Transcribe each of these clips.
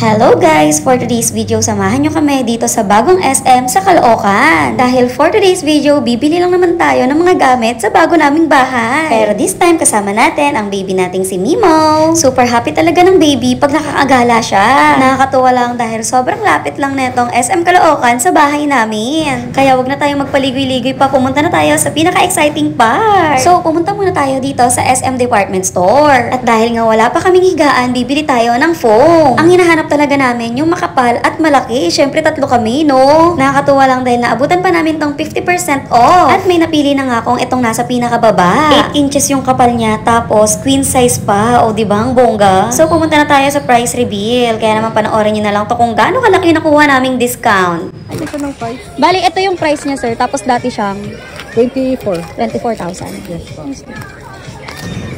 Hello guys! For today's video, samahan nyo kami dito sa bagong SM sa Caloocan. Dahil for today's video, bibili lang naman tayo ng mga gamit sa bago naming bahay. Pero this time, kasama natin ang baby nating si Mimo. Super happy talaga ng baby pag nakakagala siya. Nakakatuwa lang dahil sobrang lapit lang netong SM Caloocan sa bahay namin. Kaya wag na tayong magpaligoy-ligoy pa, pumunta na tayo sa pinaka-exciting part. So, pumunta muna tayo dito sa SM Department Store. At dahil nga wala pa kaming higaan, bibili tayo ng foam. Ang hinahanap talaga namin yung makapal at malaki. Syempre tatlo kami, no? Nakakatuwa lang dahil naabutan pa namin tong 50% off. At may napili na nga akong itong nasa pinakababa. 8 inches yung kapal niya, tapos queen size pa. O diba ang bongga? So pumunta na tayo sa price reveal. Kaya naman panoorin nyo na lang to kung gaano kalaki nakuha naming discount. Ay, ito ng price. Bali, ito yung price niya, sir. Tapos dati siyang 24,000. 24,000. Yes,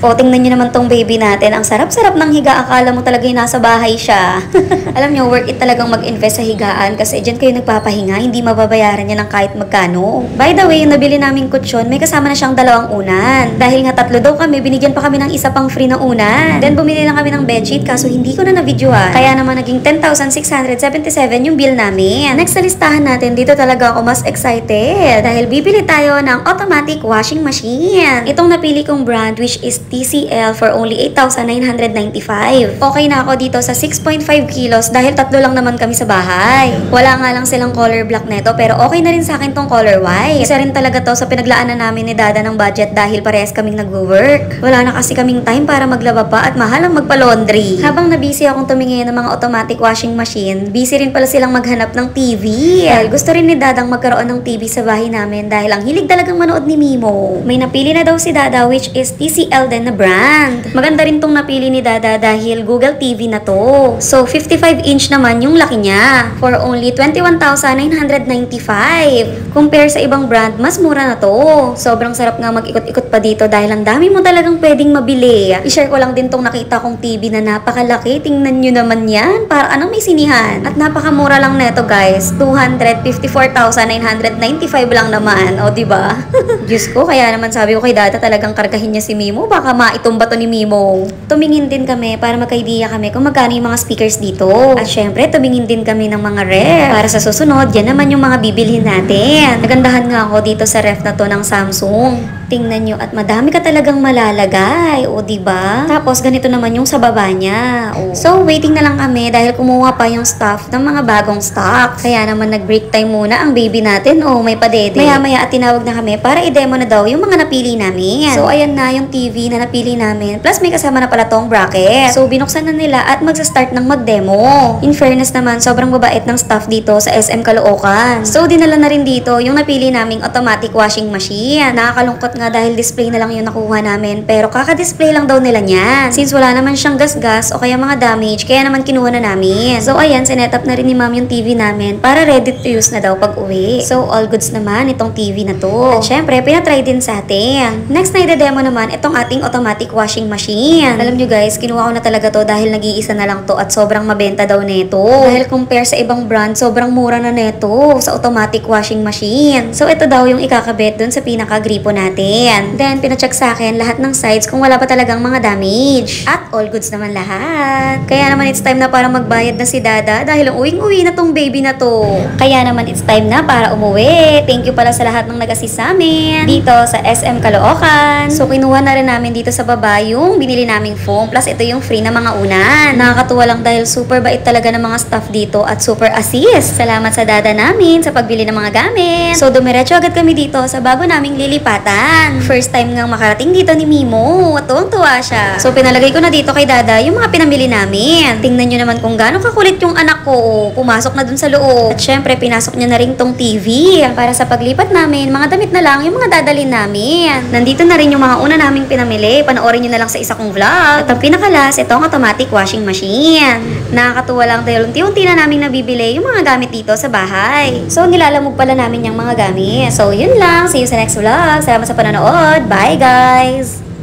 O, tingnan nyo naman tong baby natin. Ang sarap-sarap ng higa. Akala mo talaga yung nasa bahay siya. Alam nyo, worth it talagang mag-invest sa higaan kasi dyan kayo nagpapahinga. Hindi mababayaran niya ng kahit magkano. By the way, yung nabili naming kutsyon, may kasama na siyang 2 unan. Dahil nga 3 daw kami, binigyan pa kami ng isa pang free na unan. Then, bumili lang kami ng bedsheet kaso hindi ko na na-videoan. Kaya naman naging 10,677 yung bill namin. Next sa listahan natin, dito talaga ako mas excited. Dahil bibili tayo ng automatic washing machine. Itong napili kong brand which is TCL for only 8,995. Okay na ako dito sa 6.5 kilos dahil 3 lang naman kami sa bahay. Wala nga lang silang color black neto pero okay na rin sa akin tong color white. Isa rin talaga to sa pinaglaanan namin ni Dada ng budget dahil parehas kaming nag-work. Wala na kasi kaming time para maglaba pa at mahal ang magpa-laundry. Habang na-busy akong tumingin ng mga automatic washing machine, busy rin pala silang maghanap ng TV. Dahil gusto rin ni Dadang magkaroon ng TV sa bahay namin dahil ang hilig talagang manood ni Mimo. May napili na daw si Dada which is TCL na brand. Maganda rin tong napili ni Dada dahil Google TV na to. So, 55-inch naman yung laki niya for only 21,995. Compare sa ibang brand, mas mura na to. Sobrang sarap nga mag-ikot-ikot pa dito dahil ang dami mo talagang pwedeng mabili. I-share ko lang din tong nakita kong TV na napakalaki. Tingnan nyo naman yan. Para anong may sinihan. At napakamura lang neto guys. 254,995 lang naman. O, diba? Diyos ko, kaya naman sabi ko kay Dada talagang kargahin niya si Mimo. Baka maitumba to ni Mimo. Tumingin din kami para magka-idea kami kung magkano yung mga speakers dito. At syempre, tumingin din kami ng mga ref. Para sa susunod, yan naman yung mga bibilhin natin. Nagandahan nga ako dito sa ref na to ng Samsung. Tingnan nyo at madami ka talagang malalagay. O, diba? Tapos, ganito naman yung sa baba niya. O. So, waiting na lang kami dahil kumuha pa yung staff ng mga bagong stock. Kaya naman nag-break time muna ang baby natin. O, may padede. Maya-maya at tinawag na kami para i-demo na daw yung mga napili namin. So, ayan na yung TV na napili namin. Plus, may kasama na pala tong bracket. So, binuksan na nila at magsa-start ng mag-demo. In fairness naman, sobrang babait ng staff dito sa SM Caloocan. So, dinala na rin dito yung napili naming automatic washing machine. Nakakalungkot nga dahil display na lang yung nakuha namin. Pero kaka-display lang daw nila niyan. Since wala naman siyang gas-gas o kaya mga damage, kaya naman kinuha na namin. So, ayan, sinet-up na rin ni ma'am yung TV namin para ready to use na daw pag uwi. So, all goods naman itong TV na to. At syempre, pinatry din sa atin. Next na i-demo naman itong ating automatic washing machine. Alam nyo guys, kinuha ko na talaga to dahil nag-iisa na lang to at sobrang mabenta daw neto. Dahil compare sa ibang brand, sobrang mura na neto sa automatic washing machine. So, ito daw yung ikakabit dun sa pinaka-gripo natin. Then, pinacheck sa akin lahat ng sides kung wala pa talagang mga damage. At all goods naman lahat. Kaya naman it's time na para magbayad na si Dada dahil uwing-uwi na tong baby na to. Kaya naman it's time na para umuwi. Thank you pala sa lahat ng nag-assist sa amin dito sa SM Caloocan. So, kinuha na rin namin dito sa baba yung binili naming foam. Plus, ito yung free na mga unan. Nakakatuwa lang dahil super bait talaga ng mga staff dito at super assist. Salamat sa Dada namin sa pagbili ng mga gamit. So, dumiretso agad kami dito sa bago naming lilipatan. First time ngang makarating dito ni Mimo. Tuwang-tuwa siya. So, pinalagay ko na dito kay Dada yung mga pinamili namin. Tingnan nyo naman kung gaano kakulit yung anak ko. Pumasok na dun sa loob. At syempre, pinasok niya na rin tong TV. Para sa paglipat namin, mga damit na lang yung mga dadalhin namin. Nandito na rin yung mga una naming pinamili. Panoorin nyo na lang sa isa kong vlog. At ang pinakalas, itong automatic washing machine. Nakakatuwa lang dahil unti-unti na naming nabibili yung mga gamit dito sa bahay. So, nilalamog pala namin yung mga gamit. So, yun lang. See you sa next vlog. Salamat sa panonood. Bye, guys!